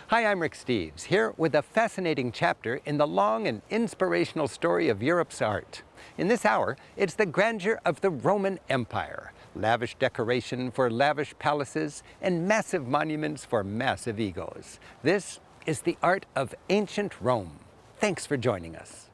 Hi, I'm Rick Steves, here with a fascinating chapter in the long and inspirational story of Europe's art. In this hour, it's the grandeur of the Roman Empire, lavish decoration for lavish palaces, and massive monuments for massive egos. This is the art of ancient Rome. Thanks for joining us.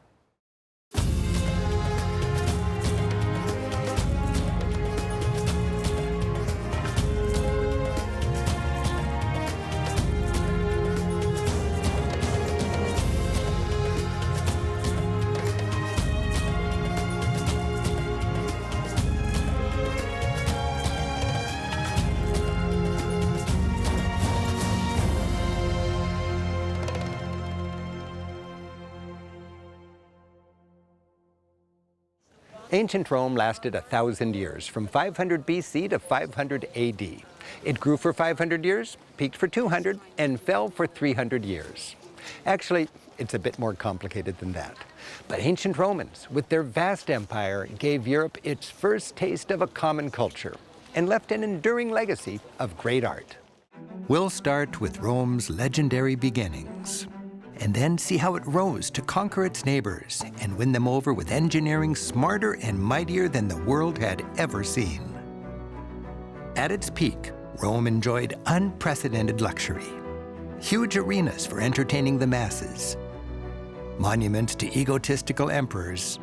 Ancient Rome lasted 1,000 years, from 500 BC to 500 AD. It grew for 500 years, peaked for 200, and fell for 300 years. Actually, it's a bit more complicated than that. But ancient Romans, with their vast empire, gave Europe its first taste of a common culture and left an enduring legacy of great art. We'll start with Rome's legendary beginnings, and then see how it rose to conquer its neighbors and win them over with engineering smarter and mightier than the world had ever seen. At its peak, Rome enjoyed unprecedented luxury. Huge arenas for entertaining the masses, monuments to egotistical emperors,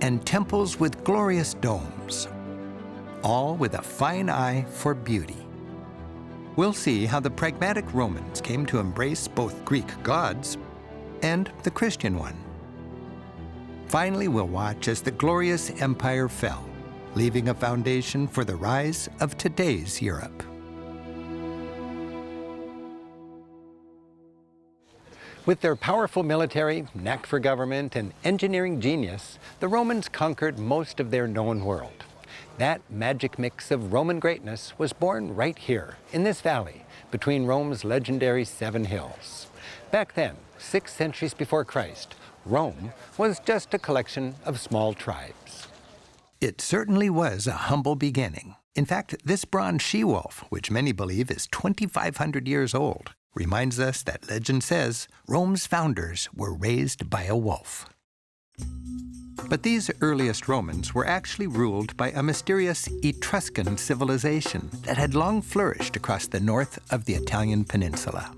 and temples with glorious domes, all with a fine eye for beauty. We'll see how the pragmatic Romans came to embrace both Greek gods and the Christian one. Finally, we'll watch as the glorious empire fell, leaving a foundation for the rise of today's Europe. With their powerful military, knack for government, and engineering genius, the Romans conquered most of their known world. That magic mix of Roman greatness was born right here, in this valley, between Rome's legendary 7 hills. Back then, 6 centuries before Christ, Rome was just a collection of small tribes. It certainly was a humble beginning. In fact, this bronze she-wolf, which many believe is 2,500 years old, reminds us that legend says Rome's founders were raised by a wolf. But these earliest Romans were actually ruled by a mysterious Etruscan civilization that had long flourished across the north of the Italian peninsula.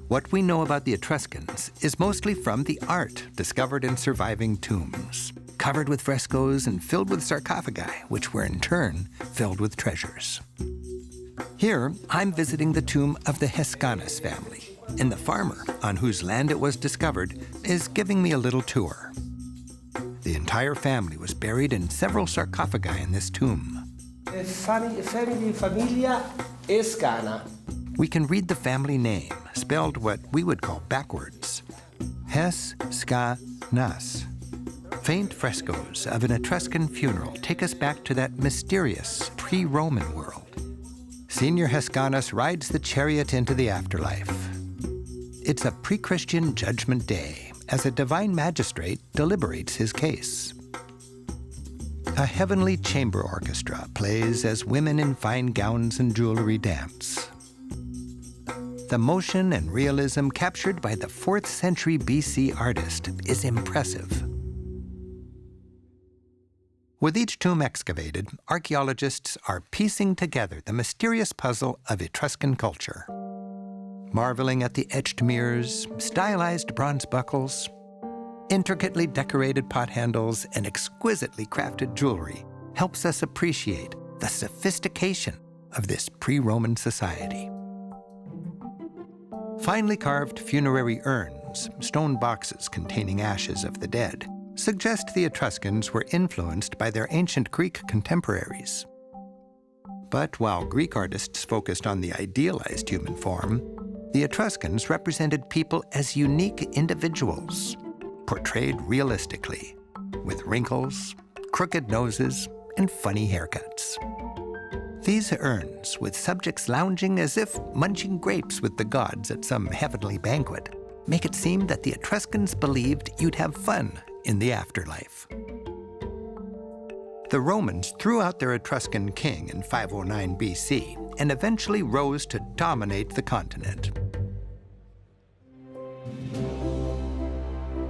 What we know about the Etruscans is mostly from the art discovered in surviving tombs, covered with frescoes and filled with sarcophagi, which were in turn filled with treasures. Here, I'm visiting the tomb of the Hescanus family, and the farmer on whose land it was discovered is giving me a little tour. The entire family was buried in several sarcophagi in this tomb. Familia Escana. We can read the family name, spelled what we would call backwards. Hescanus. Faint frescoes of an Etruscan funeral take us back to that mysterious pre-Roman world. Senior Hescanus rides the chariot into the afterlife. It's a pre-Christian judgment day, as a divine magistrate deliberates his case. A heavenly chamber orchestra plays as women in fine gowns and jewelry dance. The motion and realism captured by the 4th century BC artist is impressive. With each tomb excavated, archaeologists are piecing together the mysterious puzzle of Etruscan culture. Marveling at the etched mirrors, stylized bronze buckles, intricately decorated pot handles, and exquisitely crafted jewelry helps us appreciate the sophistication of this pre-Roman society. Finely carved funerary urns, stone boxes containing ashes of the dead, suggest the Etruscans were influenced by their ancient Greek contemporaries. But while Greek artists focused on the idealized human form, the Etruscans represented people as unique individuals, portrayed realistically, with wrinkles, crooked noses, and funny haircuts. These urns, with subjects lounging as if munching grapes with the gods at some heavenly banquet, make it seem that the Etruscans believed you'd have fun in the afterlife. The Romans threw out their Etruscan king in 509 BC and eventually rose to dominate the continent.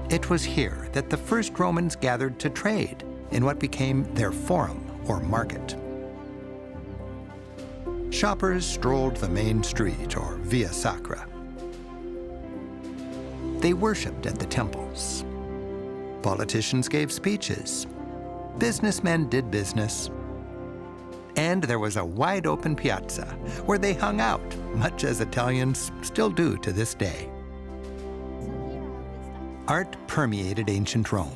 It was here that the first Romans gathered to trade in what became their forum or market. Shoppers strolled the main street, or Via Sacra. They worshipped at the temples. Politicians gave speeches. Businessmen did business. And there was a wide-open piazza where they hung out, much as Italians still do to this day. Art permeated ancient Rome.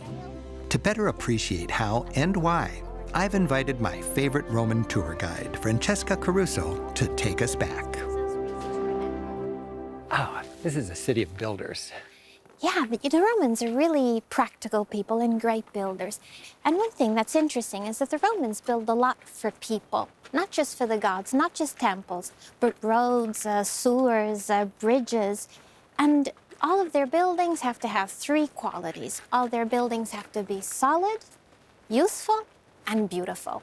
To better appreciate how and why, I've invited my favorite Roman tour guide, Francesca Caruso, to take us back. Ah, this is a city of builders. Yeah, but the Romans are really practical people and great builders. And one thing that's interesting is that the Romans build a lot for people, not just for the gods, not just temples, but roads, sewers, bridges. And all of their buildings have to have three qualities. All their buildings have to be solid, useful, and beautiful.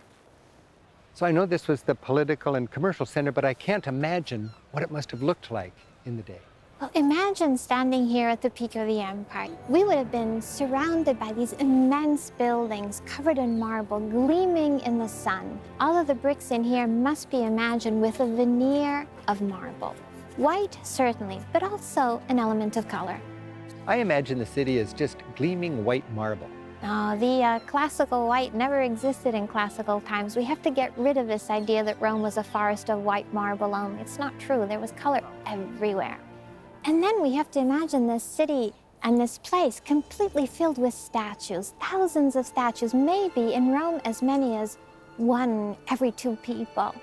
So I know this was the political and commercial center, but I can't imagine what it must have looked like in the day. Well, imagine standing here at the peak of the empire. We would have been surrounded by these immense buildings covered in marble, gleaming in the sun. All of the bricks in here must be imagined with a veneer of marble. White, certainly, but also an element of color. I imagine the city as just gleaming white marble. No, the classical white never existed in classical times. We have to get rid of this idea that Rome was a forest of white marble only. It's not true. There was color everywhere. And then we have to imagine this city and this place completely filled with statues, thousands of statues, maybe in Rome as many as one every two people.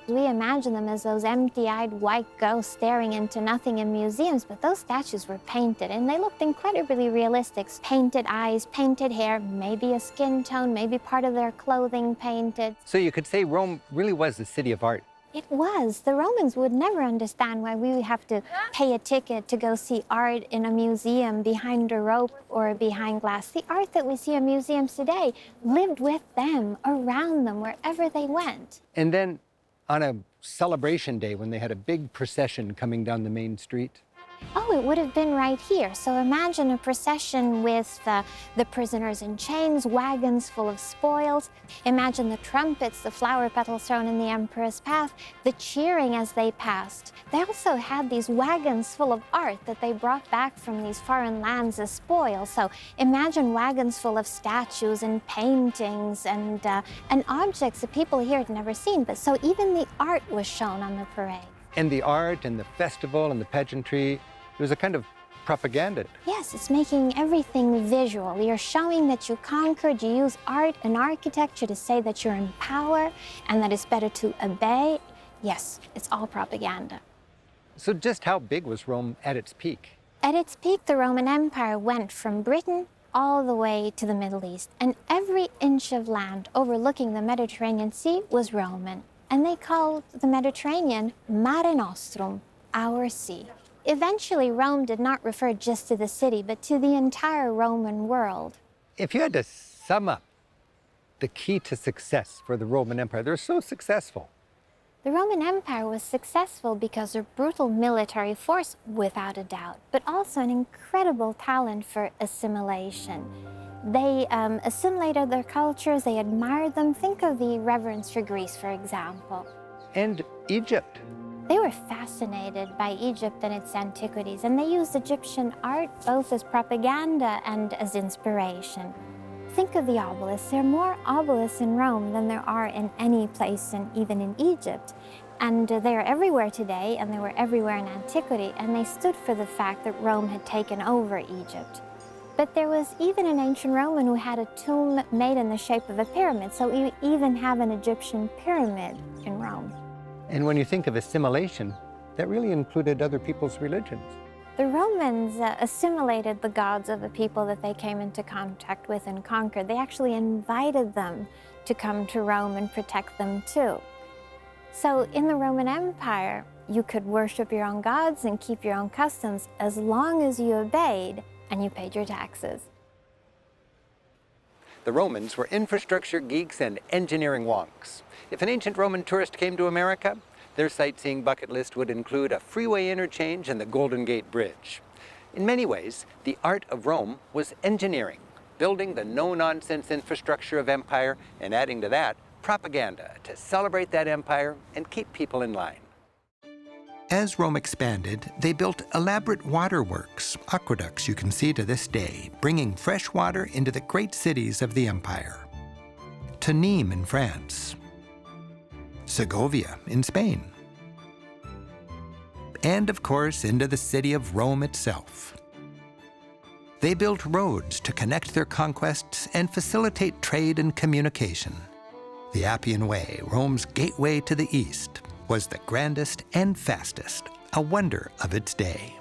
We imagine them as those empty-eyed white ghosts staring into nothing in museums, but those statues were painted, and they looked incredibly realistic. Painted eyes, painted hair, maybe a skin tone, maybe part of their clothing painted. So you could say Rome really was the city of art. It was. The Romans would never understand why we would have to pay a ticket to go see art in a museum behind a rope or behind glass. The art that we see in museums today lived with them, around them, wherever they went. And then on a celebration day when they had a big procession coming down the main street? Oh, it would have been right here. So imagine a procession with the prisoners in chains, wagons full of spoils. Imagine the trumpets, the flower petals thrown in the emperor's path, the cheering as they passed. They also had these wagons full of art that they brought back from these foreign lands as spoils. So imagine wagons full of statues and paintings and objects that people here had never seen. But so even the art was shown on the parade. And the art and the festival and the pageantry, it was a kind of propaganda. Yes, it's making everything visual. You're showing that you conquered. You use art and architecture to say that you're in power and that it's better to obey. Yes, it's all propaganda. So just how big was Rome at its peak? At its peak, the Roman Empire went from Britain all the way to the Middle East, and every inch of land overlooking the Mediterranean Sea was Roman. And they called the Mediterranean Mare Nostrum, our sea. Eventually, Rome did not refer just to the city, but to the entire Roman world. If you had to sum up the key to success for the Roman Empire, they're so successful. The Roman Empire was successful because of brutal military force, without a doubt, but also an incredible talent for assimilation. They assimilated their cultures, they admired them. Think of the reverence for Greece, for example. And Egypt. They were fascinated by Egypt and its antiquities, and they used Egyptian art both as propaganda and as inspiration. Think of the obelisks. There are more obelisks in Rome than there are in any place, even in Egypt. And they are everywhere today, and they were everywhere in antiquity, and they stood for the fact that Rome had taken over Egypt. But there was even an ancient Roman who had a tomb made in the shape of a pyramid, so we even have an Egyptian pyramid in Rome. And when you think of assimilation, that really included other people's religions. The Romans assimilated the gods of the people that they came into contact with and conquered. They actually invited them to come to Rome and protect them too. So in the Roman Empire, you could worship your own gods and keep your own customs as long as you obeyed and you paid your taxes. The Romans were infrastructure geeks and engineering wonks. If an ancient Roman tourist came to America, Their sightseeing bucket list would include a freeway interchange and the Golden Gate Bridge. In many ways, the art of Rome was engineering, building the no-nonsense infrastructure of empire and adding to that propaganda to celebrate that empire and keep people in line. As Rome expanded, they built elaborate waterworks, aqueducts you can see to this day, bringing fresh water into the great cities of the empire. To Nîmes in France, Segovia in Spain, and of course into the city of Rome itself. They built roads to connect their conquests and facilitate trade and communication. The Appian Way, Rome's gateway to the east, was the grandest and fastest, a wonder of its day.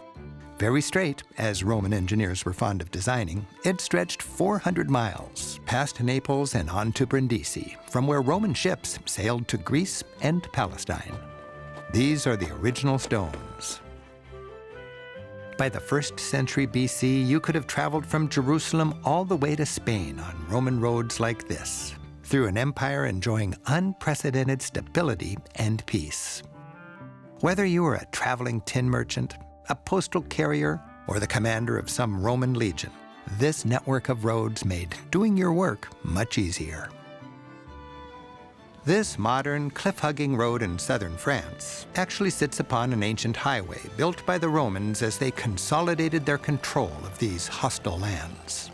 Very straight, as Roman engineers were fond of designing, it stretched 400 miles, past Naples and on to Brindisi, from where Roman ships sailed to Greece and Palestine. These are the original stones. By the 1st century BC, you could have traveled from Jerusalem all the way to Spain on Roman roads like this, through an empire enjoying unprecedented stability and peace. Whether you were a traveling tin merchant, a postal carrier, or the commander of some Roman legion, this network of roads made doing your work much easier. This modern, cliff-hugging road in southern France actually sits upon an ancient highway built by the Romans as they consolidated their control of these hostile lands.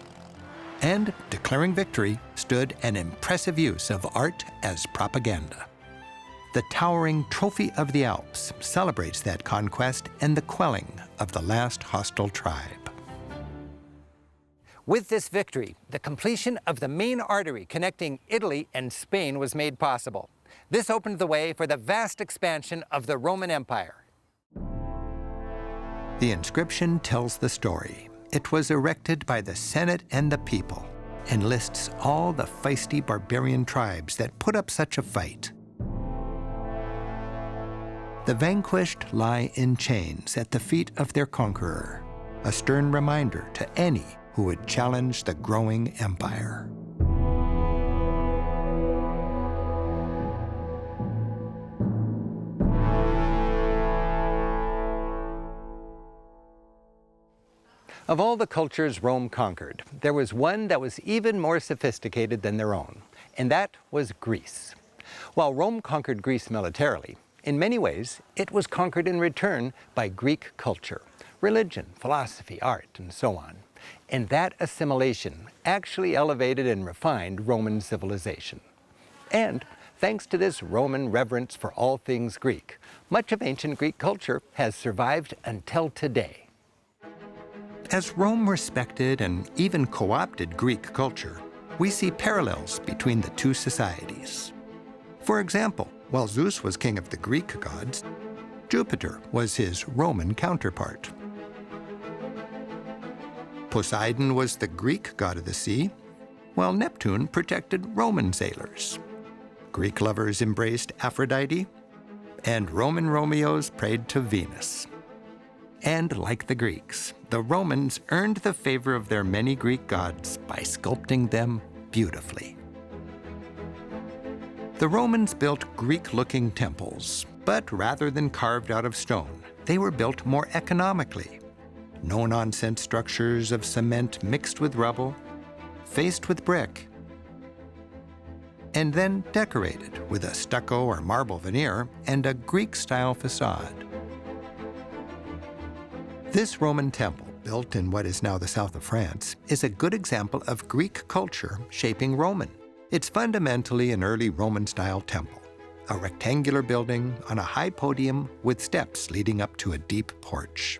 And, declaring victory, stood an impressive use of art as propaganda. The towering Trophy of the Alps celebrates that conquest and the quelling of the last hostile tribe. With this victory, the completion of the main artery connecting Italy and Spain was made possible. This opened the way for the vast expansion of the Roman Empire. The inscription tells the story. It was erected by the Senate and the people, and lists all the feisty barbarian tribes that put up such a fight. The vanquished lie in chains at the feet of their conqueror, a stern reminder to any who would challenge the growing empire. Of all the cultures Rome conquered, there was one that was even more sophisticated than their own, and that was Greece. While Rome conquered Greece militarily, in many ways, it was conquered in return by Greek culture, religion, philosophy, art, and so on. And that assimilation actually elevated and refined Roman civilization. And thanks to this Roman reverence for all things Greek, much of ancient Greek culture has survived until today. As Rome respected and even co-opted Greek culture, we see parallels between the two societies. For example, while Zeus was king of the Greek gods, Jupiter was his Roman counterpart. Poseidon was the Greek god of the sea, while Neptune protected Roman sailors. Greek lovers embraced Aphrodite, and Roman Romeos prayed to Venus. And like the Greeks, the Romans earned the favor of their many Greek gods by sculpting them beautifully. The Romans built Greek-looking temples, but rather than carved out of stone, they were built more economically. No-nonsense structures of cement mixed with rubble, faced with brick, and then decorated with a stucco or marble veneer and a Greek-style facade. This Roman temple, built in what is now the south of France, is a good example of Greek culture shaping Roman. It's fundamentally an early Roman-style temple, a rectangular building on a high podium with steps leading up to a deep porch.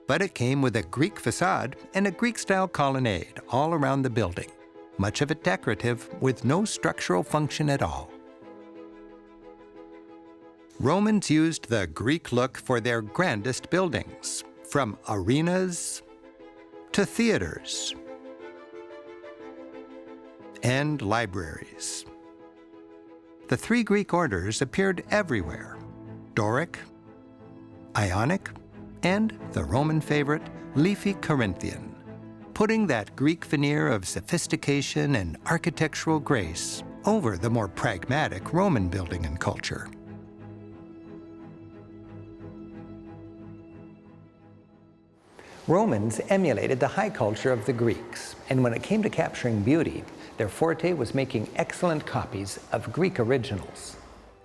But it came with a Greek facade and a Greek-style colonnade all around the building, much of it decorative with no structural function at all. Romans used the Greek look for their grandest buildings, from arenas to theaters and libraries. The three Greek orders appeared everywhere: Doric, Ionic, and the Roman favorite, leafy Corinthian, putting that Greek veneer of sophistication and architectural grace over the more pragmatic Roman building and culture. Romans emulated the high culture of the Greeks, and when it came to capturing beauty, their forte was making excellent copies of Greek originals.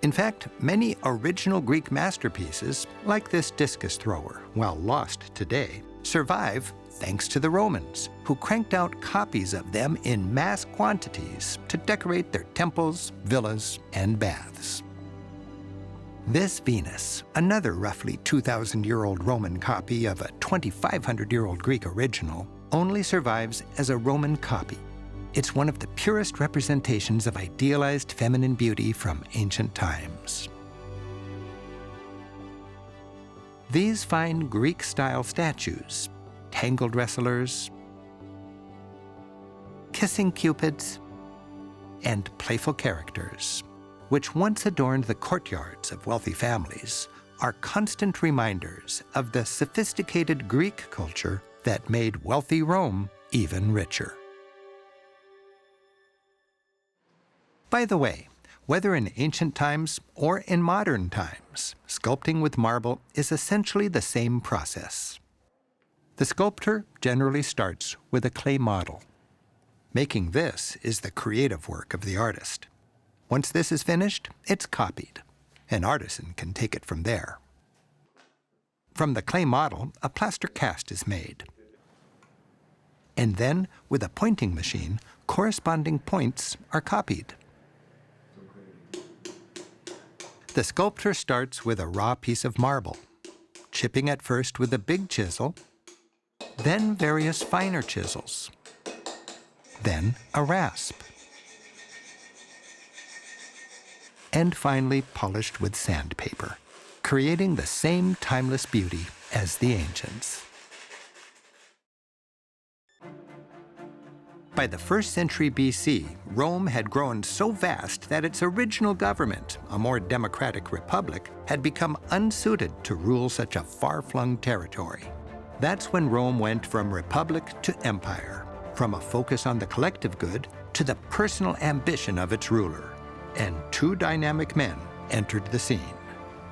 In fact, many original Greek masterpieces, like this discus thrower, while lost today, survive thanks to the Romans, who cranked out copies of them in mass quantities to decorate their temples, villas, and baths. This Venus, another roughly 2,000-year-old Roman copy of a 2,500-year-old Greek original, only survives as a Roman copy. It's one of the purest representations of idealized feminine beauty from ancient times. These fine Greek-style statues, tangled wrestlers, kissing cupids, and playful characters, which once adorned the courtyards of wealthy families, are constant reminders of the sophisticated Greek culture that made wealthy Rome even richer. By the way, whether in ancient times or in modern times, sculpting with marble is essentially the same process. The sculptor generally starts with a clay model. Making this is the creative work of the artist. Once this is finished, it's copied. An artisan can take it from there. From the clay model, a plaster cast is made. And then, with a pointing machine, corresponding points are copied. The sculptor starts with a raw piece of marble, chipping at first with a big chisel, then various finer chisels, then a rasp, and finally polished with sandpaper, creating the same timeless beauty as the ancients. By the 1st century BC, Rome had grown so vast that its original government, a more democratic republic, had become unsuited to rule such a far-flung territory. That's when Rome went from republic to empire, from a focus on the collective good to the personal ambition of its ruler. And two dynamic men entered the scene.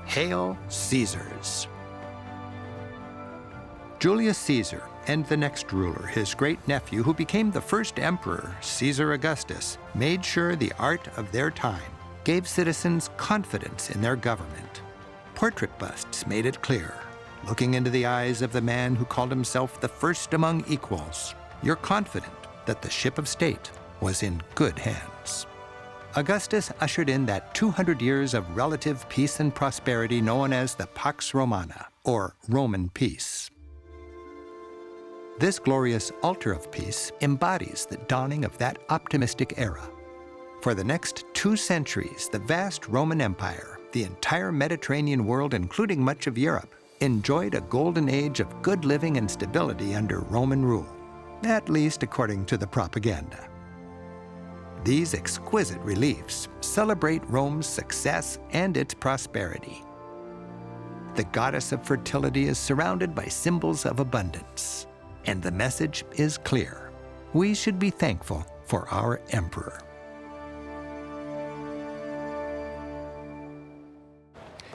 Hail Caesars! Julius Caesar and the next ruler, his great-nephew, who became the first emperor, Caesar Augustus, made sure the art of their time gave citizens confidence in their government. Portrait busts made it clear, looking into the eyes of the man who called himself the first among equals, you're confident that the ship of state was in good hands. Augustus ushered in that 200 years of relative peace and prosperity known as the Pax Romana, or Roman peace. This glorious altar of peace embodies the dawning of that optimistic era. For the next 2 centuries, the vast Roman Empire, the entire Mediterranean world, including much of Europe, enjoyed a golden age of good living and stability under Roman rule, at least according to the propaganda. These exquisite reliefs celebrate Rome's success and its prosperity. The goddess of fertility is surrounded by symbols of abundance. And the message is clear. We should be thankful for our emperor.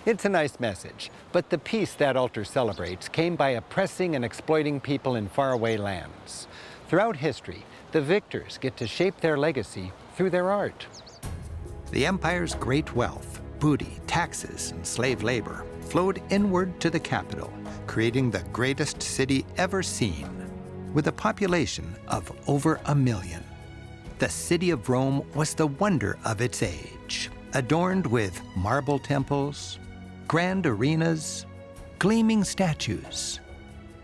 It's a nice message, but the peace that altar celebrates came by oppressing and exploiting people in faraway lands. Throughout history, the victors get to shape their legacy through their art. The empire's great wealth, booty, taxes, and slave labor flowed inward to the capital, creating the greatest city ever seen, with a population of over 1 million. The city of Rome was the wonder of its age, adorned with marble temples, grand arenas, gleaming statues,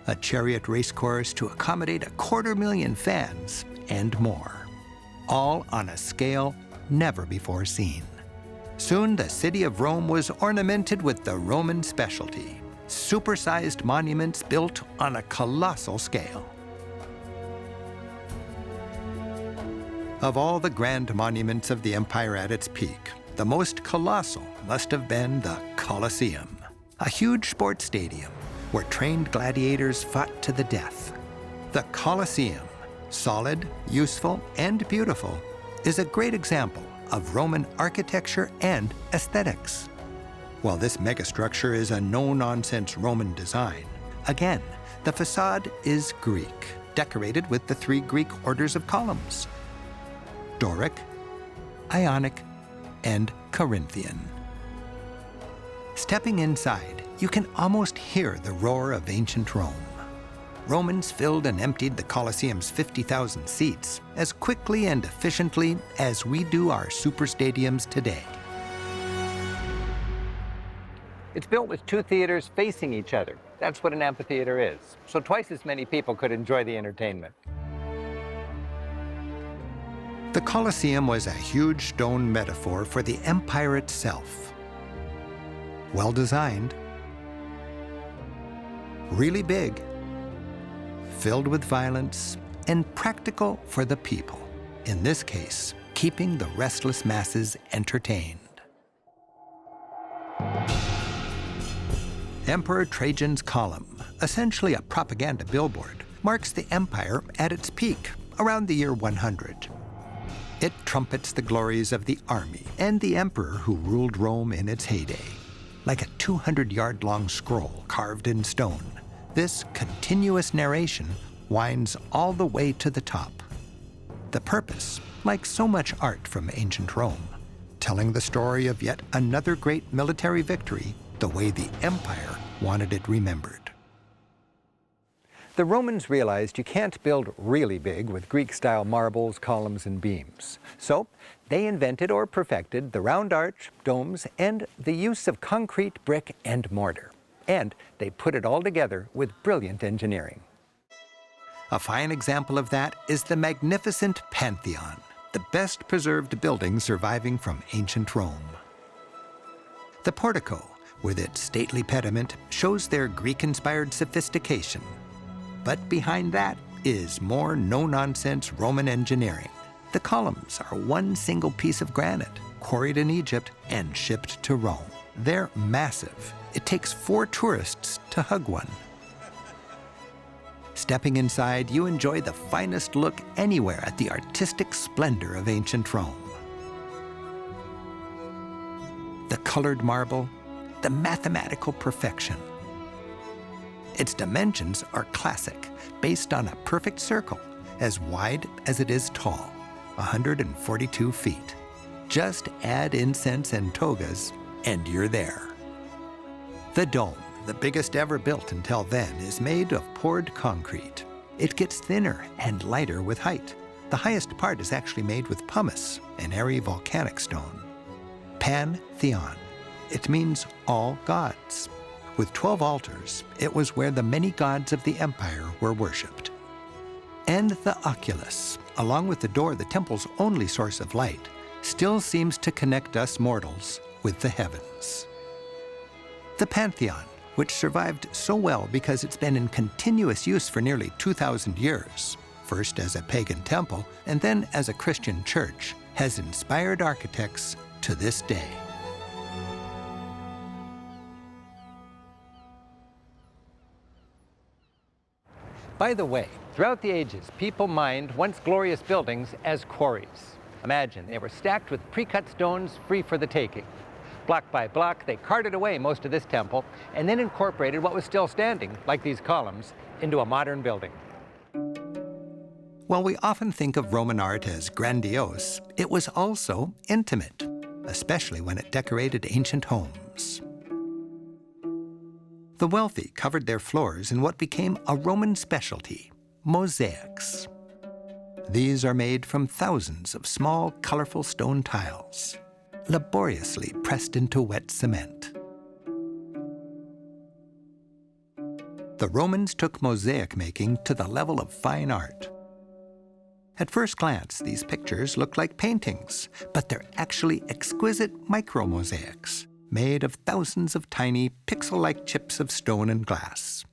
a chariot racecourse to accommodate 250,000 fans, and more, all on a scale never before seen. Soon, the city of Rome was ornamented with the Roman specialty, supersized monuments built on a colossal scale. Of all the grand monuments of the empire at its peak, the most colossal must have been the Colosseum, a huge sports stadium where trained gladiators fought to the death. The Colosseum, solid, useful, and beautiful, is a great example of Roman architecture and aesthetics. While this megastructure is a no-nonsense Roman design, Again, the facade is Greek, decorated with the 3 Greek orders of columns: Doric, Ionic, and Corinthian. Stepping inside, you can almost hear the roar of ancient Rome. Romans filled and emptied the Colosseum's 50,000 seats as quickly and efficiently as we do our super stadiums today. It's built with 2 theaters facing each other. That's what an amphitheater is. So twice as many people could enjoy the entertainment. The Colosseum was a huge stone metaphor for the empire itself. Well designed, really big, filled with violence, and practical for the people. In this case, keeping the restless masses entertained. Emperor Trajan's column, essentially a propaganda billboard, marks the empire at its peak around the year 100. It trumpets the glories of the army and the emperor who ruled Rome in its heyday. Like a 200-yard-long scroll carved in stone, this continuous narration winds all the way to the top. The purpose, like so much art from ancient Rome, telling the story of yet another great military victory the way the empire wanted it remembered. The Romans realized you can't build really big with Greek-style marbles, columns, and beams. So they invented or perfected the round arch, domes, and the use of concrete, brick, and mortar. And they put it all together with brilliant engineering. A fine example of that is the magnificent Pantheon, the best preserved building surviving from ancient Rome. The portico, with its stately pediment, shows their Greek-inspired sophistication. But behind that is more no-nonsense Roman engineering. The columns are one single piece of granite, quarried in Egypt and shipped to Rome. They're massive. It takes 4 tourists to hug one. Stepping inside, you enjoy the finest look anywhere at the artistic splendor of ancient Rome. The colored marble, the mathematical perfection. Its dimensions are classic, based on a perfect circle, as wide as it is tall, 142 feet. Just add incense and togas, and you're there. The dome, the biggest ever built until then, is made of poured concrete. It gets thinner and lighter with height. The highest part is actually made with pumice, an airy volcanic stone. Pantheon. It means all gods. With 12 altars, it was where the many gods of the empire were worshipped. And the oculus, along with the door, the temple's only source of light, still seems to connect us mortals with the heavens. The Pantheon, which survived so well because it's been in continuous use for nearly 2,000 years, first as a pagan temple and then as a Christian church, has inspired architects to this day. By the way, throughout the ages, people mined once glorious buildings as quarries. Imagine, they were stacked with pre-cut stones free for the taking. Block by block, they carted away most of this temple and then incorporated what was still standing, like these columns, into a modern building. While we often think of Roman art as grandiose, it was also intimate, especially when it decorated ancient homes. The wealthy covered their floors in what became a Roman specialty, mosaics. These are made from thousands of small, colorful stone tiles, laboriously pressed into wet cement. The Romans took mosaic making to the level of fine art. At first glance, these pictures look like paintings, but they're actually exquisite micro-mosaics, made of thousands of tiny, pixel-like chips of stone and glass.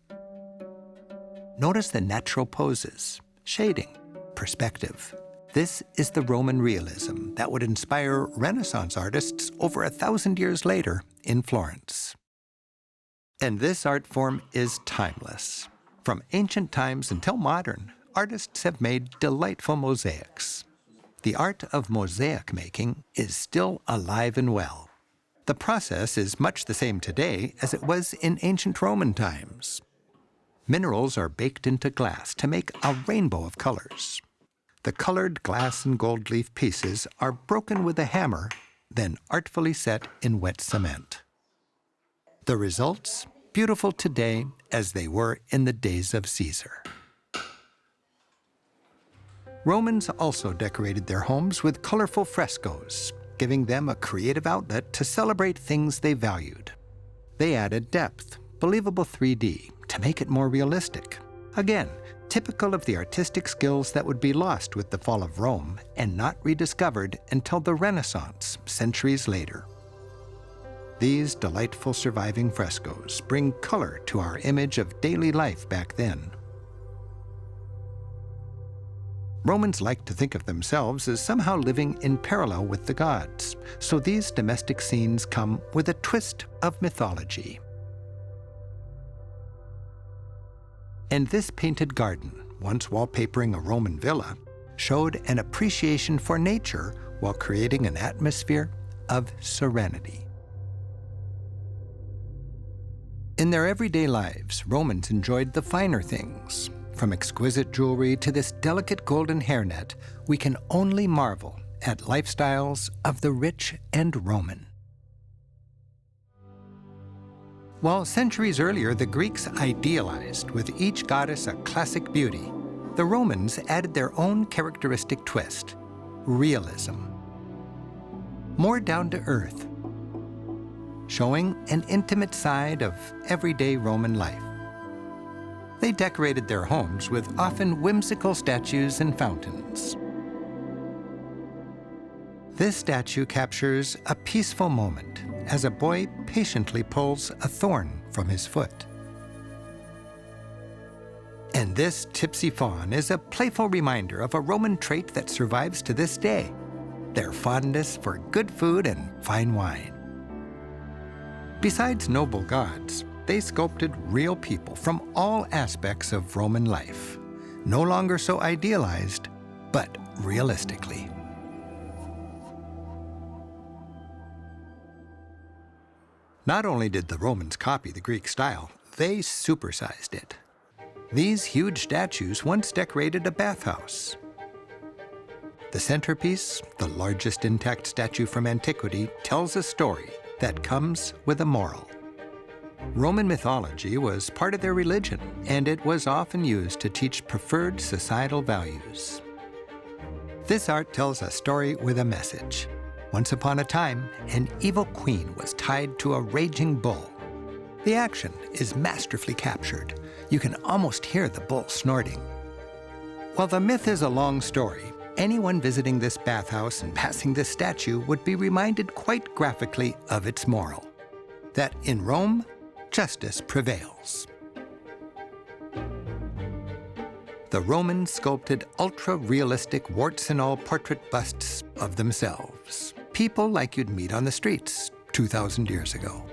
Notice the natural poses, shading, perspective. This is the Roman realism that would inspire Renaissance artists over 1,000 years later in Florence. And this art form is timeless. From ancient times until modern, artists have made delightful mosaics. The art of mosaic making is still alive and well. The process is much the same today as it was in ancient Roman times. Minerals are baked into glass to make a rainbow of colors. The colored glass and gold leaf pieces are broken with a hammer, then artfully set in wet cement. The results, beautiful today as they were in the days of Caesar. Romans also decorated their homes with colorful frescoes, giving them a creative outlet to celebrate things they valued. They added depth, believable 3D, to make it more realistic. Again, typical of the artistic skills that would be lost with the fall of Rome and not rediscovered until the Renaissance, centuries later. These delightful surviving frescoes bring color to our image of daily life back then. Romans liked to think of themselves as somehow living in parallel with the gods, so these domestic scenes come with a twist of mythology. And this painted garden, once wallpapering a Roman villa, showed an appreciation for nature while creating an atmosphere of serenity. In their everyday lives, Romans enjoyed the finer things. From exquisite jewelry to this delicate golden hairnet, we can only marvel at lifestyles of the rich and Roman. While centuries earlier the Greeks idealized with each goddess a classic beauty, the Romans added their own characteristic twist: realism. More down to earth, showing an intimate side of everyday Roman life. They decorated their homes with often whimsical statues and fountains. This statue captures a peaceful moment as a boy patiently pulls a thorn from his foot. And this tipsy faun is a playful reminder of a Roman trait that survives to this day: their fondness for good food and fine wine. Besides noble gods, they sculpted real people from all aspects of Roman life, no longer so idealized, but realistically. Not only did the Romans copy the Greek style, they supersized it. These huge statues once decorated a bathhouse. The centerpiece, the largest intact statue from antiquity, tells a story that comes with a moral. Roman mythology was part of their religion, and it was often used to teach preferred societal values. This art tells a story with a message. Once upon a time, an evil queen was tied to a raging bull. The action is masterfully captured. You can almost hear the bull snorting. While the myth is a long story, anyone visiting this bathhouse and passing this statue would be reminded quite graphically of its moral: that in Rome, justice prevails. The Romans sculpted ultra-realistic warts-and-all portrait busts of themselves, people like you'd meet on the streets 2,000 years ago.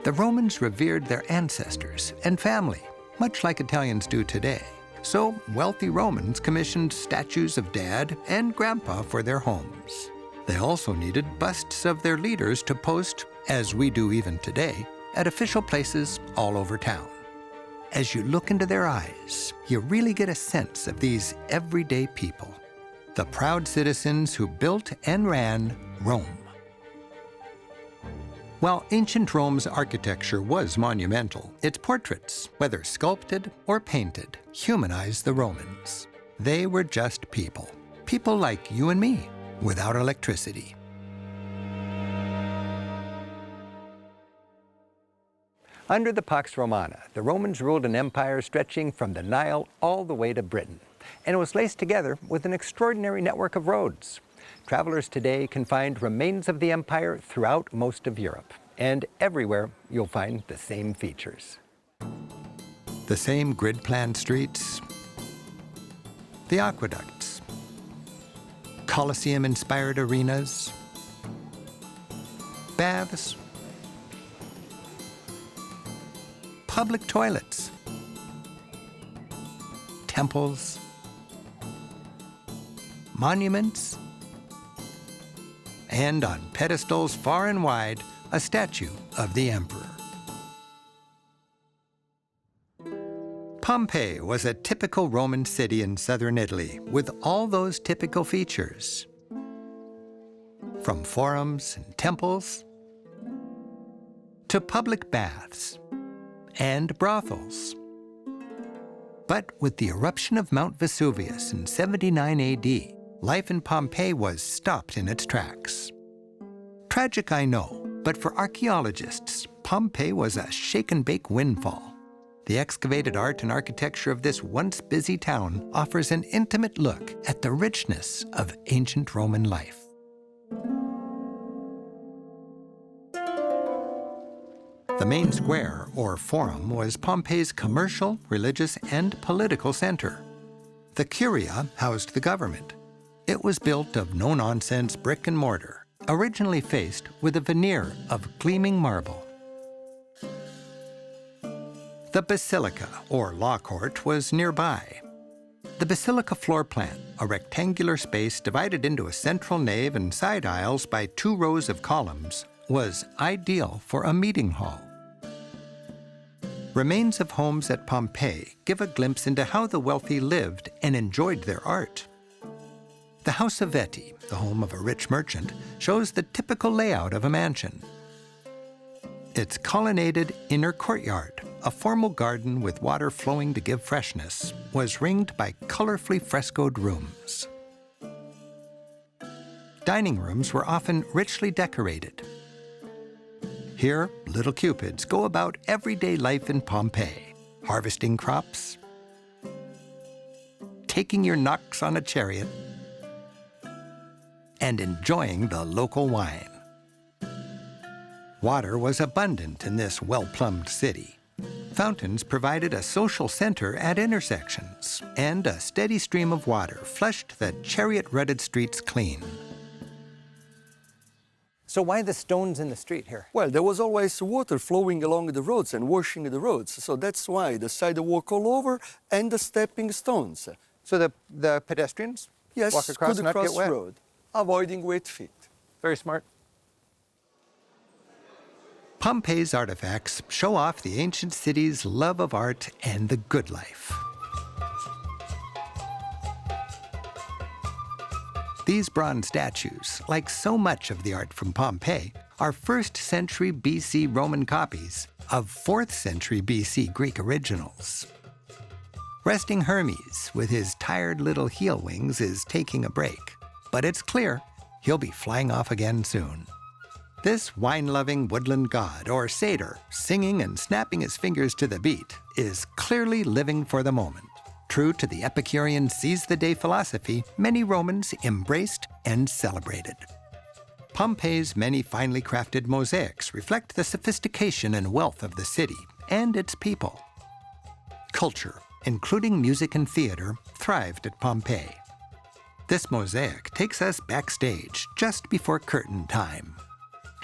The Romans revered their ancestors and family, much like Italians do today. So wealthy Romans commissioned statues of Dad and Grandpa for their homes. They also needed busts of their leaders to post, as we do even today, at official places all over town. As you look into their eyes, you really get a sense of these everyday people, the proud citizens who built and ran Rome. While ancient Rome's architecture was monumental, its portraits, whether sculpted or painted, humanized the Romans. They were just people, people like you and me, without electricity. Under the Pax Romana, the Romans ruled an empire stretching from the Nile all the way to Britain, and it was laced together with an extraordinary network of roads. Travelers today can find remains of the empire throughout most of Europe, and everywhere you'll find the same features. The same grid-planned streets, the aqueducts, Colosseum-inspired arenas, baths, public toilets, temples, monuments, and on pedestals far and wide, a statue of the emperor. Pompeii was a typical Roman city in southern Italy with all those typical features. From forums and temples to public baths and brothels. But with the eruption of Mount Vesuvius in 79 AD, life in Pompeii was stopped in its tracks. Tragic, I know, but for archaeologists, Pompeii was a shake-and-bake windfall. The excavated art and architecture of this once busy town offers an intimate look at the richness of ancient Roman life. The main square, or forum, was Pompeii's commercial, religious, and political center. The Curia housed the government. It was built of no-nonsense brick and mortar, originally faced with a veneer of gleaming marble. The Basilica, or Law Court, was nearby. The Basilica floor plan, a rectangular space divided into a central nave and side aisles by 2 rows of columns, was ideal for a meeting hall. Remains of homes at Pompeii give a glimpse into how the wealthy lived and enjoyed their art. The House of Vetti, the home of a rich merchant, shows the typical layout of a mansion. Its colonnaded inner courtyard, a formal garden with water flowing to give freshness, was ringed by colorfully frescoed rooms. Dining rooms were often richly decorated. Here, little cupids go about everyday life in Pompeii, harvesting crops, taking your knocks on a chariot, and enjoying the local wine. Water was abundant in this well-plumbed city. Fountains provided a social center at intersections, and a steady stream of water flushed the chariot-rutted streets clean. So why the stones in the street here? Well, there was always water flowing along the roads and washing the roads, so that's why the sidewalk all over and the stepping stones. So the pedestrians Yes, walk across could and not cross get wet? road, avoiding wet feet. Very smart. Pompeii's artifacts show off the ancient city's love of art and the good life. These bronze statues, like so much of the art from Pompeii, are 1st century BC Roman copies of 4th century BC Greek originals. Resting Hermes with his tired little heel wings is taking a break, but it's clear he'll be flying off again soon. This wine-loving woodland god, or satyr, singing and snapping his fingers to the beat, is clearly living for the moment. True to the Epicurean seize-the-day philosophy, many Romans embraced and celebrated. Pompeii's many finely crafted mosaics reflect the sophistication and wealth of the city and its people. Culture, including music and theater, thrived at Pompeii. This mosaic takes us backstage just before curtain time.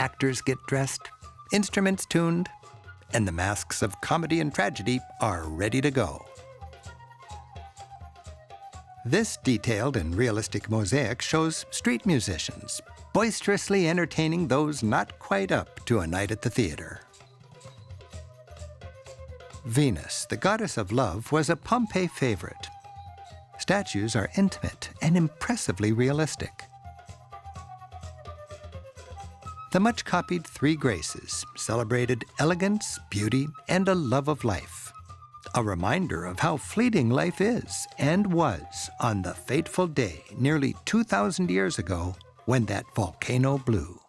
Actors get dressed, instruments tuned, and the masks of comedy and tragedy are ready to go. This detailed and realistic mosaic shows street musicians boisterously entertaining those not quite up to a night at the theater. Venus, the goddess of love, was a Pompeii favorite. Statues are intimate and impressively realistic. The much-copied 3 Graces celebrated elegance, beauty, and a love of life. A reminder of how fleeting life is and was on the fateful day nearly 2,000 years ago when that volcano blew.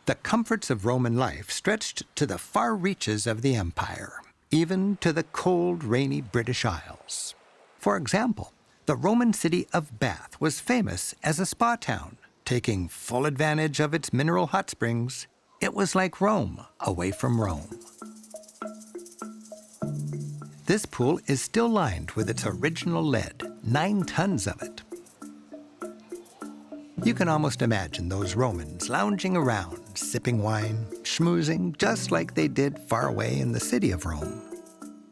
The comforts of Roman life stretched to the far reaches of the empire, even to the cold, rainy British Isles. For example, the Roman city of Bath was famous as a spa town. Taking full advantage of its mineral hot springs, it was like Rome away from Rome. This pool is still lined with its original lead, 9 tons of it. You can almost imagine those Romans lounging around, sipping wine, schmoozing, just like they did far away in the city of Rome.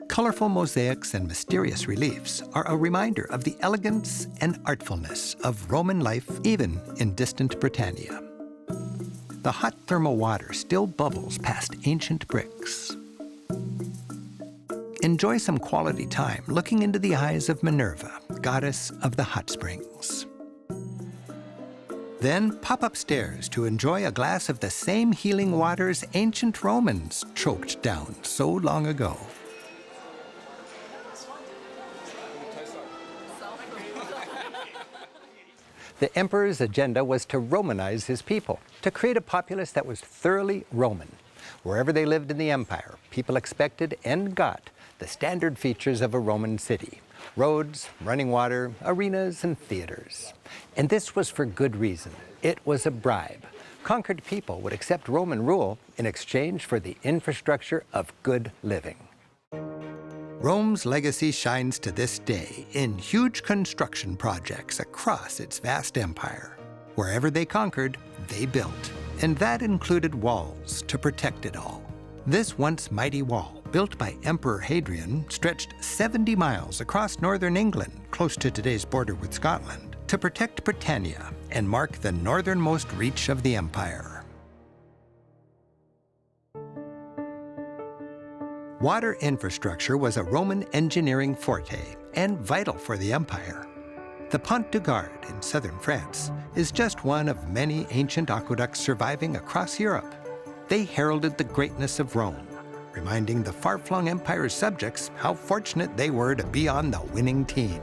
Colorful mosaics and mysterious reliefs are a reminder of the elegance and artfulness of Roman life, even in distant Britannia. The hot thermal water still bubbles past ancient bricks. enjoy some quality time looking into the eyes of Minerva, goddess of the hot springs. Then pop upstairs to enjoy a glass of the same healing waters ancient Romans choked down so long ago. The emperor's agenda was to Romanize his people, to create a populace that was thoroughly Roman. Wherever they lived in the empire, people expected and got the standard features of a Roman city: roads, running water, arenas, and theaters. And this was for good reason. It was a bribe. Conquered people would accept Roman rule in exchange for the infrastructure of good living. Rome's legacy shines to this day in huge construction projects across its vast empire. Wherever they conquered, they built, and that included walls to protect it all. This once mighty wall, built by Emperor Hadrian, stretched 70 miles across northern England, close to today's border with Scotland, to protect Britannia and mark the northernmost reach of the empire. Water infrastructure was a Roman engineering forte and vital for the empire. The Pont du Gard in southern France is just one of many ancient aqueducts surviving across Europe. They heralded the greatness of Rome, reminding the far-flung empire's subjects how fortunate they were to be on the winning team.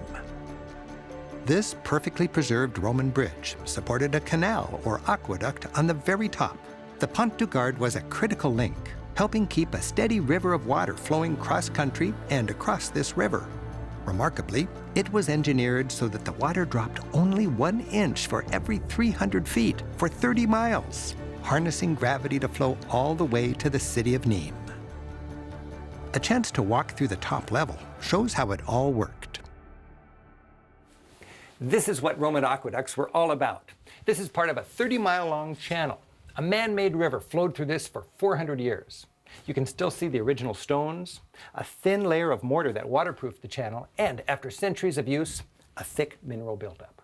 This perfectly preserved Roman bridge supported a canal or aqueduct on the very top. The Pont du Gard was a critical link, helping keep a steady river of water flowing cross-country and across this river. Remarkably, it was engineered so that the water dropped only 1 inch for every 300 feet for 30 miles, harnessing gravity to flow all the way to the city of Nîmes. A chance to walk through the top level shows how it all worked. This is what Roman aqueducts were all about. This is part of a 30-mile-long channel. A man-made river flowed through this for 400 years. You can still see the original stones, a thin layer of mortar that waterproofed the channel, and after centuries of use, a thick mineral buildup.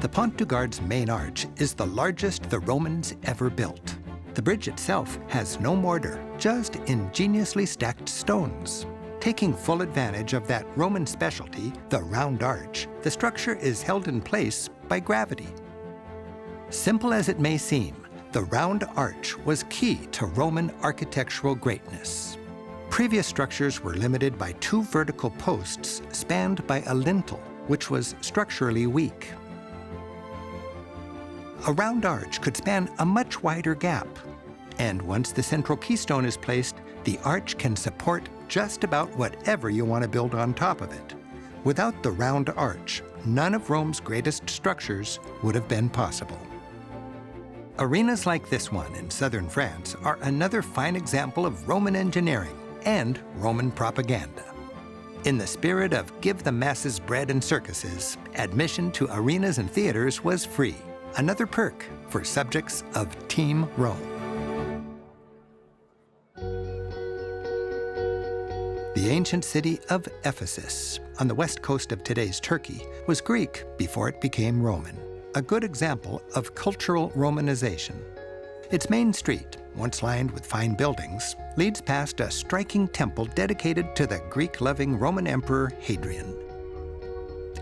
The Pont du Gard's main arch is the largest the Romans ever built. The bridge itself has no mortar, just ingeniously stacked stones. Taking full advantage of that Roman specialty, the round arch, the structure is held in place by gravity. Simple as it may seem, the round arch was key to Roman architectural greatness. Previous structures were limited by 2 vertical posts spanned by a lintel, which was structurally weak. A round arch could span a much wider gap, and once the central keystone is placed, the arch can support just about whatever you want to build on top of it. Without the round arch, none of Rome's greatest structures would have been possible. Arenas like this one in southern France are another fine example of Roman engineering and Roman propaganda. In the spirit of give the masses bread and circuses, admission to arenas and theaters was free, another perk for subjects of Team Rome. The ancient city of Ephesus, on the west coast of today's Turkey, was Greek before it became Roman, a good example of cultural Romanization. Its main street, once lined with fine buildings, leads past a striking temple dedicated to the Greek-loving Roman Emperor Hadrian.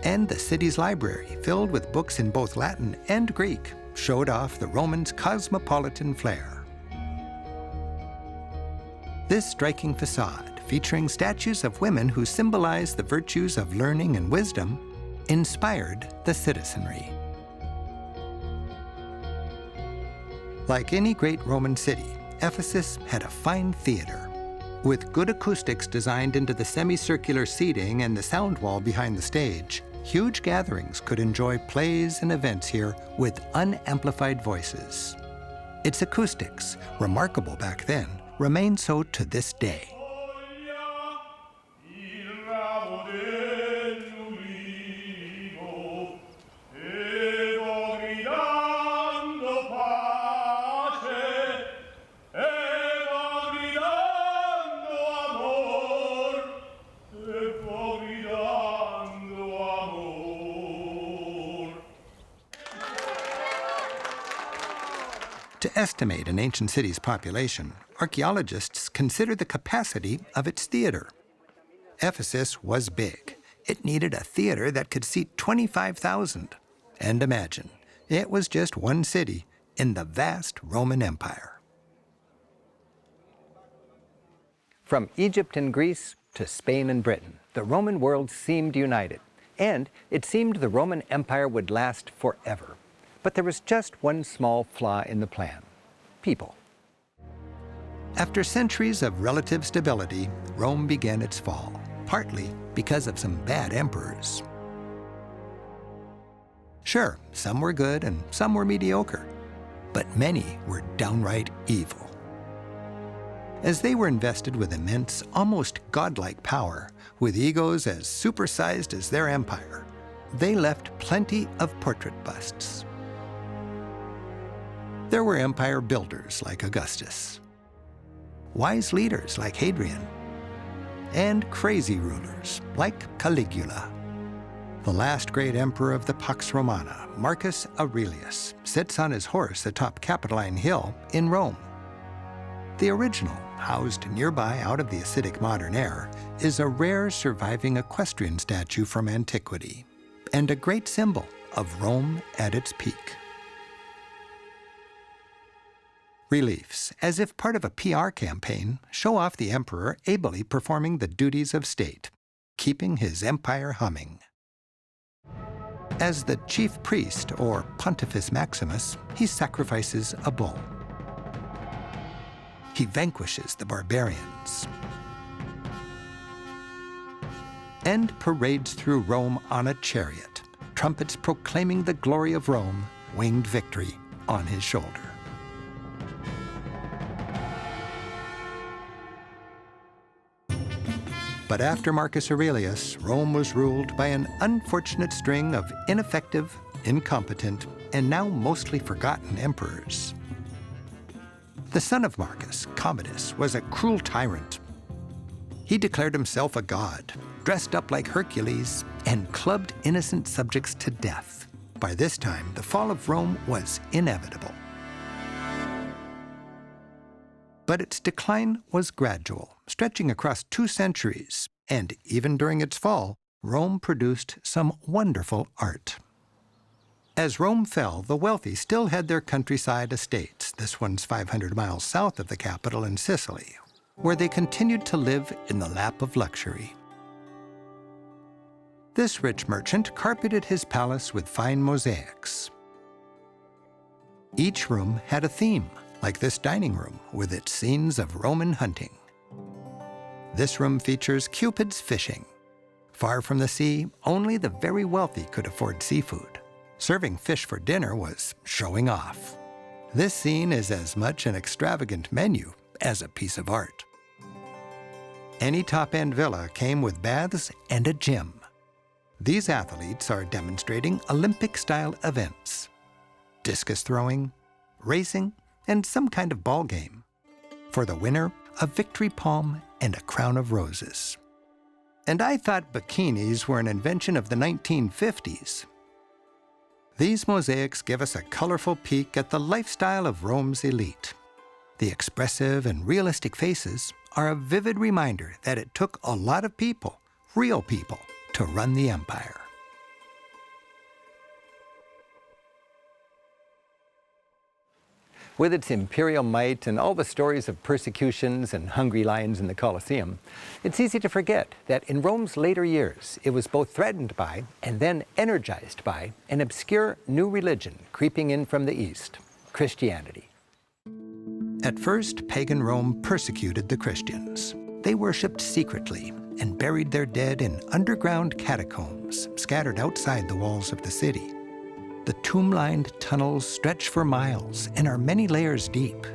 And the city's library, filled with books in both Latin and Greek, showed off the Romans' cosmopolitan flair. This striking facade, featuring statues of women who symbolize the virtues of learning and wisdom, inspired the citizenry. Like any great Roman city, Ephesus had a fine theater. With good acoustics designed into the semicircular seating and the sound wall behind the stage, huge gatherings could enjoy plays and events here with unamplified voices. Its acoustics, remarkable back then, remain so to this day. To To estimate an ancient city's population, archaeologists consider the capacity of its theater. Ephesus was big. It needed a theater that could seat 25,000. And imagine, it was just one city in the vast Roman Empire. From Egypt and Greece to Spain and Britain, the Roman world seemed united, and it seemed the Roman Empire would last forever. But there was just one small flaw in the plan: people. After centuries of relative stability, Rome began its fall, partly because of some bad emperors. Sure, some were good and some were mediocre, but many were downright evil. As they were invested with immense, almost godlike power, with egos as supersized as their empire, they left plenty of portrait busts. There were empire builders like Augustus, wise leaders like Hadrian, and crazy rulers like Caligula. The last great emperor of the Pax Romana, Marcus Aurelius, sits on his horse atop Capitoline Hill in Rome. The original, housed nearby out of the acidic modern air, is a rare surviving equestrian statue from antiquity and a great symbol of Rome at its peak. Reliefs, as if part of a PR campaign, show off the emperor ably performing the duties of state, keeping his empire humming. As the chief priest, or Pontifex Maximus, he sacrifices a bull. He vanquishes the barbarians and parades through Rome on a chariot, trumpets proclaiming the glory of Rome, winged victory on his shoulder. But after Marcus Aurelius, Rome was ruled by an unfortunate string of ineffective, incompetent, and now mostly forgotten emperors. The son of Marcus, Commodus, was a cruel tyrant. He declared himself a god, dressed up like Hercules, and clubbed innocent subjects to death. By this time, the fall of Rome was inevitable. But its decline was gradual, stretching across 2 centuries, and even during its fall, Rome produced some wonderful art. As Rome fell, the wealthy still had their countryside estates. This one's 500 miles south of the capital in Sicily, where they continued to live in the lap of luxury. This rich merchant carpeted his palace with fine mosaics. Each room had a theme, like this dining room with its scenes of Roman hunting. This room features Cupid's fishing. Far from the sea, only the very wealthy could afford seafood. Serving fish for dinner was showing off. This scene is as much an extravagant menu as a piece of art. Any top-end villa came with baths and a gym. These athletes are demonstrating Olympic-style events: discus throwing, racing, and some kind of ball game. For the winner, a victory palm and a crown of roses. And I thought bikinis were an invention of the 1950s. These mosaics give us a colorful peek at the lifestyle of Rome's elite. The expressive and realistic faces are a vivid reminder that it took a lot of people, real people, to run the empire. With its imperial might and all the stories of persecutions and hungry lions in the Colosseum, it's easy to forget that in Rome's later years, it was both threatened by and then energized by an obscure new religion creeping in from the East: Christianity. At first, pagan Rome persecuted the Christians. They worshipped secretly and buried their dead in underground catacombs scattered outside the walls of the city. The tomb-lined tunnels stretch for miles and are many layers deep.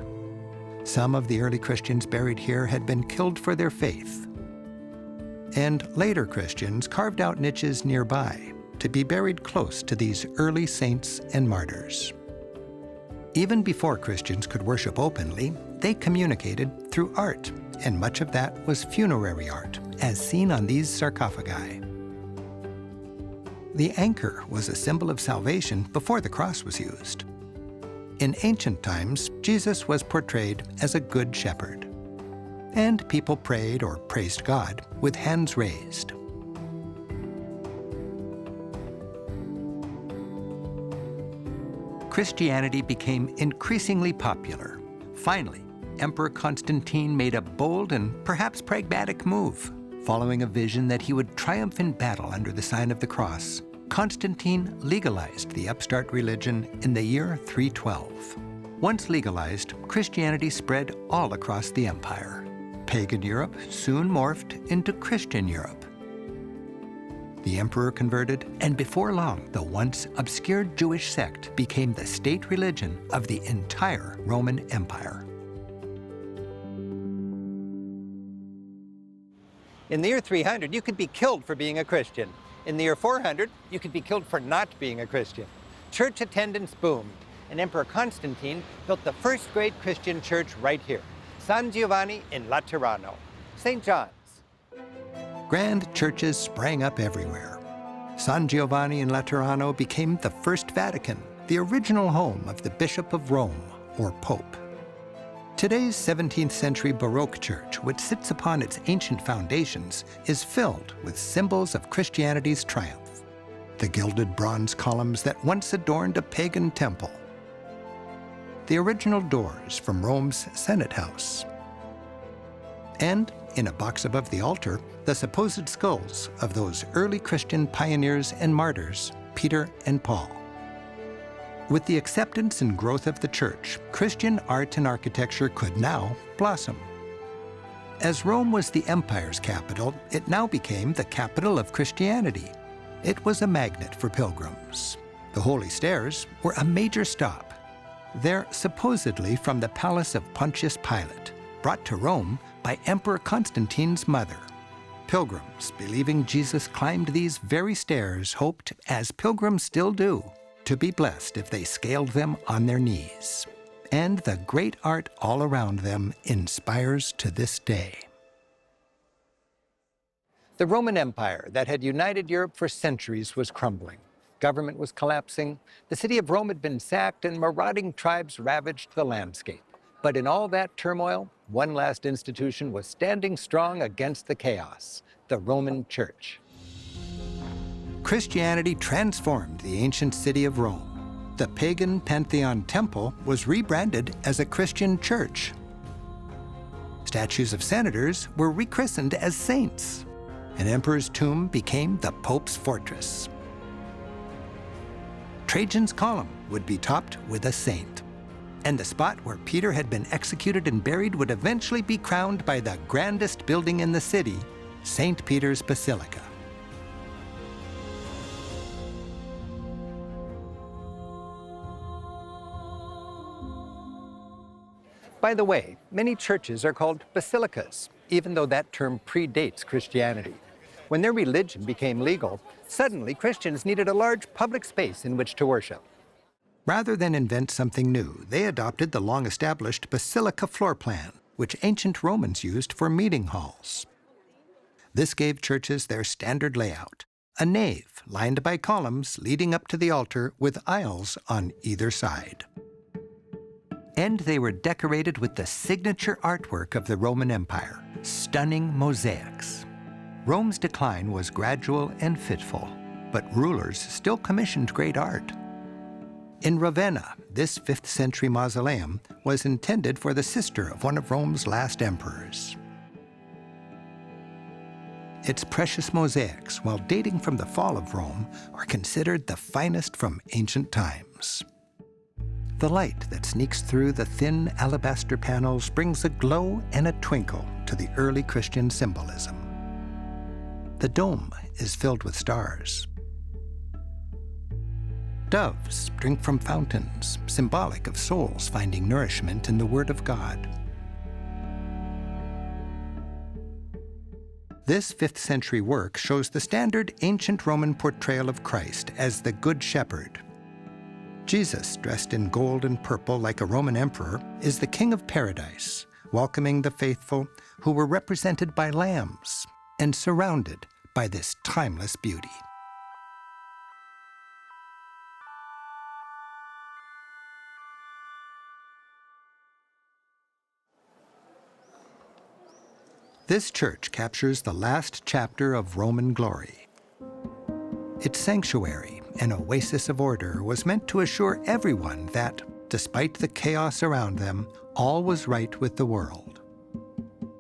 Some of the early Christians buried here had been killed for their faith. And later Christians carved out niches nearby to be buried close to these early saints and martyrs. Even before Christians could worship openly, they communicated through art, and much of that was funerary art, as seen on these sarcophagi. The anchor was a symbol of salvation before the cross was used. In ancient times, Jesus was portrayed as a good shepherd. And people prayed or praised God with hands raised. Christianity became increasingly popular. Finally, Emperor Constantine made a bold and perhaps pragmatic move. Following a vision that he would triumph in battle under the sign of the cross, Constantine legalized the upstart religion in the year 312. Once legalized, Christianity spread all across the empire. Pagan Europe soon morphed into Christian Europe. The emperor converted, and before long, the once obscure Jewish sect became the state religion of the entire Roman Empire. In the year 300, you could be killed for being a Christian. In the year 400, you could be killed for not being a Christian. Church attendance boomed, and Emperor Constantine built the first great Christian church right here, San Giovanni in Laterano, St. John's. Grand churches sprang up everywhere. San Giovanni in Laterano became the First Vatican, the original home of the Bishop of Rome, or Pope. Today's 17th century Baroque church, which sits upon its ancient foundations, is filled with symbols of Christianity's triumph. The gilded bronze columns that once adorned a pagan temple. The original doors from Rome's Senate House. And, in a box above the altar, the supposed skulls of those early Christian pioneers and martyrs, Peter and Paul. With the acceptance and growth of the church, Christian art and architecture could now blossom. As Rome was the empire's capital, it now became the capital of Christianity. It was a magnet for pilgrims. The Holy Stairs were a major stop. They're supposedly from the palace of Pontius Pilate, brought to Rome by Emperor Constantine's mother. Pilgrims, believing Jesus climbed these very stairs, hoped, as pilgrims still do, to be blessed if they scaled them on their knees. And the great art all around them inspires to this day. The Roman Empire that had united Europe for centuries was crumbling. Government was collapsing, the city of Rome had been sacked, and marauding tribes ravaged the landscape. But in all that turmoil, one last institution was standing strong against the chaos: the Roman Church. Christianity transformed the ancient city of Rome. The pagan Pantheon Temple was rebranded as a Christian church. Statues of senators were rechristened as saints. An emperor's tomb became the Pope's fortress. Trajan's column would be topped with a saint. And the spot where Peter had been executed and buried would eventually be crowned by the grandest building in the city, St. Peter's Basilica. By the way, many churches are called basilicas, even though that term predates Christianity. When their religion became legal, suddenly Christians needed a large public space in which to worship. Rather than invent something new, they adopted the long-established basilica floor plan, which ancient Romans used for meeting halls. This gave churches their standard layout: a nave lined by columns leading up to the altar with aisles on either side. And they were decorated with the signature artwork of the Roman Empire, stunning mosaics. Rome's decline was gradual and fitful, but rulers still commissioned great art. In Ravenna, this 5th century mausoleum was intended for the sister of one of Rome's last emperors. Its precious mosaics, while dating from the fall of Rome, are considered the finest from ancient times. The light that sneaks through the thin alabaster panels brings a glow and a twinkle to the early Christian symbolism. The dome is filled with stars. Doves drink from fountains, symbolic of souls finding nourishment in the Word of God. This 5th century work shows the standard ancient Roman portrayal of Christ as the Good Shepherd. Jesus, dressed in gold and purple like a Roman emperor, is the King of Paradise, welcoming the faithful who were represented by lambs and surrounded by this timeless beauty. This church captures the last chapter of Roman glory. Its sanctuary, an oasis of order, was meant to assure everyone that, despite the chaos around them, all was right with the world.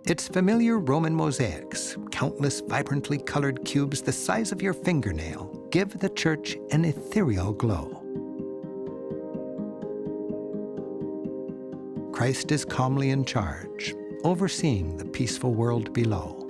Its familiar Roman mosaics, countless vibrantly colored cubes the size of your fingernail, give the church an ethereal glow. Christ is calmly in charge, overseeing the peaceful world below.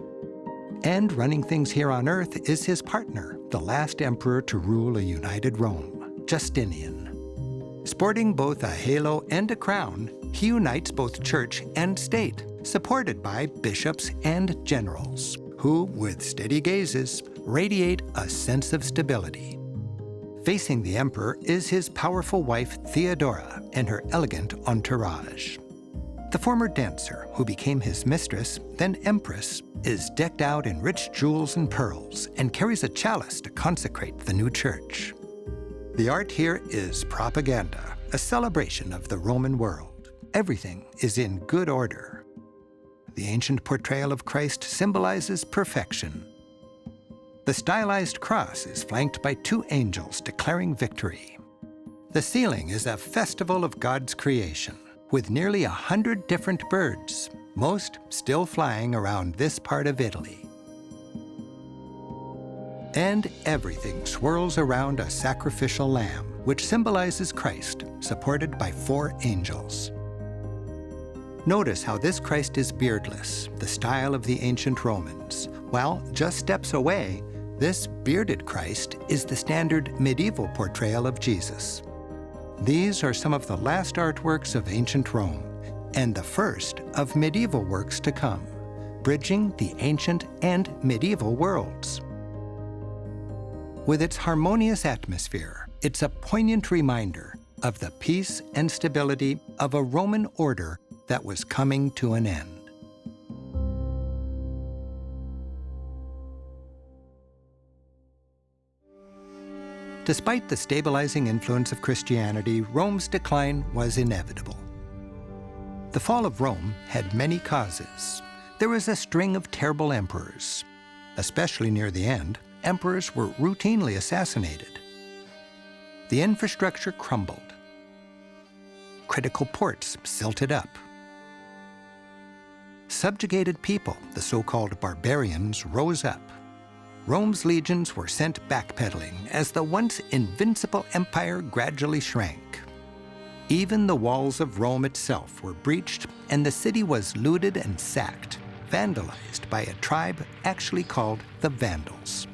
And running things here on earth is his partner, the last emperor to rule a united Rome, Justinian. Sporting both a halo and a crown, he unites both church and state, supported by bishops and generals, who, with steady gazes, radiate a sense of stability. Facing the emperor is his powerful wife Theodora and her elegant entourage. The former dancer, who became his mistress, then empress, is decked out in rich jewels and pearls and carries a chalice to consecrate the new church. The art here is propaganda, a celebration of the Roman world. Everything is in good order. The ancient portrayal of Christ symbolizes perfection. The stylized cross is flanked by two angels declaring victory. The ceiling is a festival of God's creation, with nearly 100 different birds, most still flying around this part of Italy. And everything swirls around a sacrificial lamb, which symbolizes Christ, supported by 4 angels. Notice how this Christ is beardless, the style of the ancient Romans, while just steps away, this bearded Christ is the standard medieval portrayal of Jesus. These are some of the last artworks of ancient Rome, and the first of medieval works to come, bridging the ancient and medieval worlds. With its harmonious atmosphere, it's a poignant reminder of the peace and stability of a Roman order that was coming to an end. Despite the stabilizing influence of Christianity, Rome's decline was inevitable. The fall of Rome had many causes. There was a string of terrible emperors. Especially near the end, emperors were routinely assassinated. The infrastructure crumbled. Critical ports silted up. Subjugated people, the so-called barbarians, rose up. Rome's legions were sent backpedaling as the once invincible empire gradually shrank. Even the walls of Rome itself were breached, and the city was looted and sacked, vandalized by a tribe actually called the Vandals.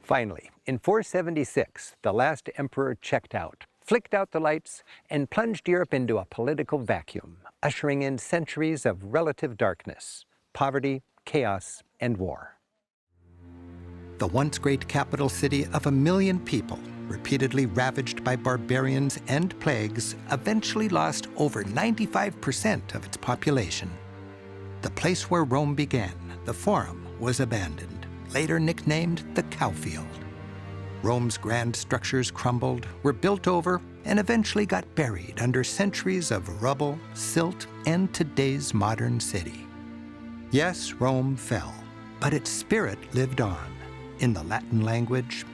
Finally, in 476, the last emperor checked out, flicked out the lights, and plunged Europe into a political vacuum, ushering in centuries of relative darkness, poverty, chaos, and war. The once great capital city of 1 million people, repeatedly ravaged by barbarians and plagues, eventually lost over 95% of its population. The place where Rome began, the Forum, was abandoned, later nicknamed the Cowfield. Rome's grand structures crumbled, were built over, and eventually got buried under centuries of rubble, silt, and today's modern city. Yes, Rome fell, but its spirit lived on, in the Latin language,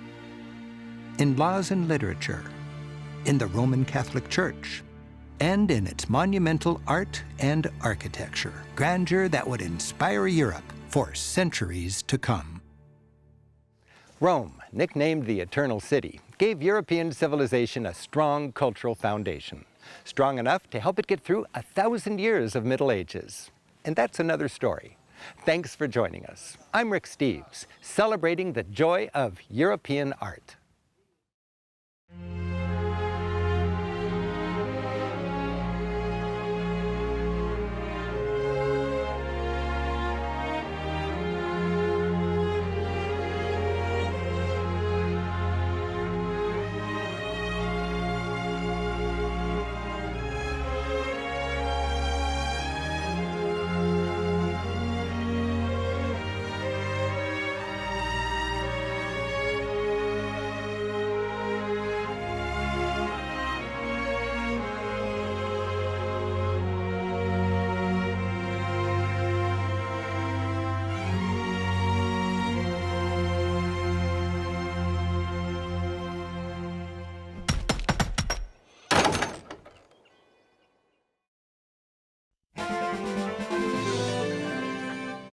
in laws and literature, in the Roman Catholic Church, and in its monumental art and architecture, grandeur that would inspire Europe for centuries to come. Rome, nicknamed the Eternal City, gave European civilization a strong cultural foundation, strong enough to help it get through 1,000 years of Middle Ages. And that's another story. Thanks for joining us. I'm Rick Steves, celebrating the joy of European art.